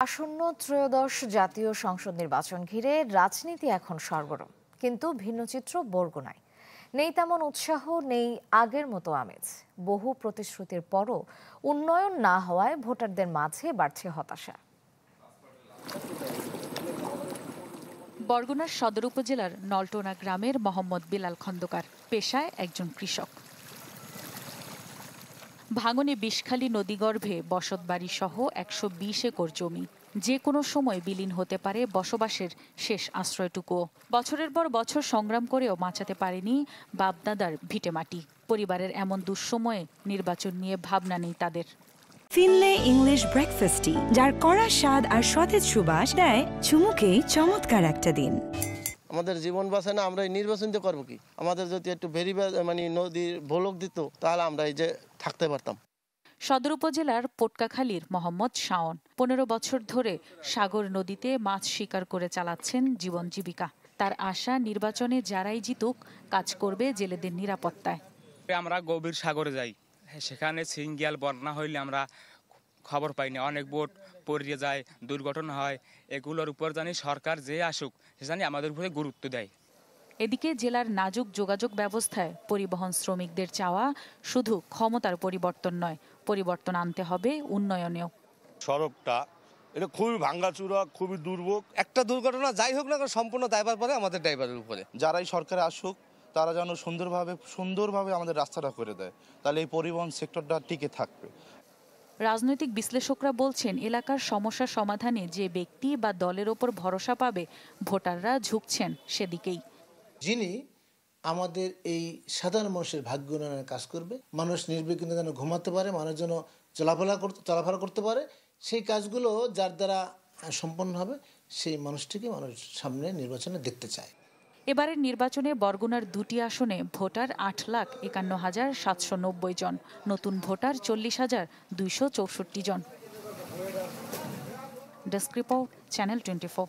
আসন্ন ত্রয়োদশ জাতীয় সংসদ নির্বাচন ঘিরে রাজনীতি এখন সরগরম, কিন্তু ভিন্ন চিত্র বরগুনায়। নেই তেমন উৎসাহ, নেই আগের মতো আমেজ। বহু প্রতিশ্রুতির পরও উন্নয়ন না হওয়ায় ভোটারদের মাঝে বাড়ছে হতাশা। বরগুনার সদর উপজেলার নলটোনা গ্রামের মোহাম্মদ বিলাল খন্দকার পেশায় একজন কৃষক। ভাঙনে বিষখালী নদীগর্ভে বসতবাড়ি সহ ১২০ একর জমি, যে কোনো সময় বিলীন হতে পারে বসবাসের শেষ আশ্রয়টুকুও। বছরের পর বছর সংগ্রাম করেও বাঁচাতে পারেনি বাপদাদার ভিটেমাটি। পরিবারের এমন দুঃসময়ে নির্বাচন নিয়ে ভাবনা নেই তাদের। ফিনলে ইংলিশ ব্রেকফাস্ট, যার কড়া স্বাদ আর সতেজ সুবাস দেয় চুমুকে চমৎকার একটা দিন। আমাদের জীবন বাঁচায় না, আমরা নির্বাচন করবো কি? আমাদের যদি একটু নদীর ভোলক দিত, তাহলে আমরা এই যে থাকতে পারতাম। সদর উপজেলার পোটকাখালীর মোহাম্মদ শাওন ১৫ বছর ধরে সাগর নদীতে মাছ শিকার করে চালাচ্ছেন জীবন জীবিকা। তার আশা, নির্বাচনে যারাই জিতুক কাজ করবে জেলেদের নিরাপত্তায়। আমরা গভীর সাগরে যাই, সেখানে সিঙ্গিয়াল বন্যা হইলে আমরা খবর পাই না, অনেক বোট পড়িয়ে যায়, দুর্ঘটনা হয়। এগুলোর উপর জানি সরকার যে আসুক সে জানি আমাদের উপরে গুরুত্ব দেয়। এদিকে জেলার নাজুক যোগাযোগ ব্যবস্থায় পরিবহন শ্রমিকদের চাওয়া শুধু ক্ষমতার পরিবর্তন নয়, পরিবর্তন আনতে হবে উন্নয়নেও। সড়কটা এটা খুবই ভাঙ্গাচুরা, খুবই দুর্ভোগ। একটা দুর্ঘটনা যাই হোক না, সম্পূর্ণ দায়ভার পড়ে আমাদের ড্রাইভারের উপরে। যারাই সরকারে আসুক তারা যেন সুন্দরভাবে আমাদের রাস্তাটা করে দেয়, তাহলে এই পরিবহন সেক্টরটা টিকে থাকবে। রাজনৈতিক বিশ্লেষকরা বলছেন, এলাকার সমস্যা সমাধানে যে ব্যক্তি বা দলের ওপর ভরসা পাবে ভোটাররা ঝুঁকছেন সেদিকেই। যিনি আমাদের এই সাধারণ মানুষের ভাগ্য উন্নয়নের কাজ করবে, মানুষ নির্বিঘ্নে যেন ঘুমাতে পারে, মানুষ যেন চলাফেরা করতে পারে, সেই কাজগুলো যার দ্বারা সম্পন্ন হবে সেই মানুষটিকে মানুষ সামনে নির্বাচনে দেখতে চায়। এবারের নির্বাচনে বরগুনার ২টি আসনে ভোটার ৮,৫১,৭৯০ জন, নতুন ভোটার ৪০,২৬৪ জন। Desk report, channel 24।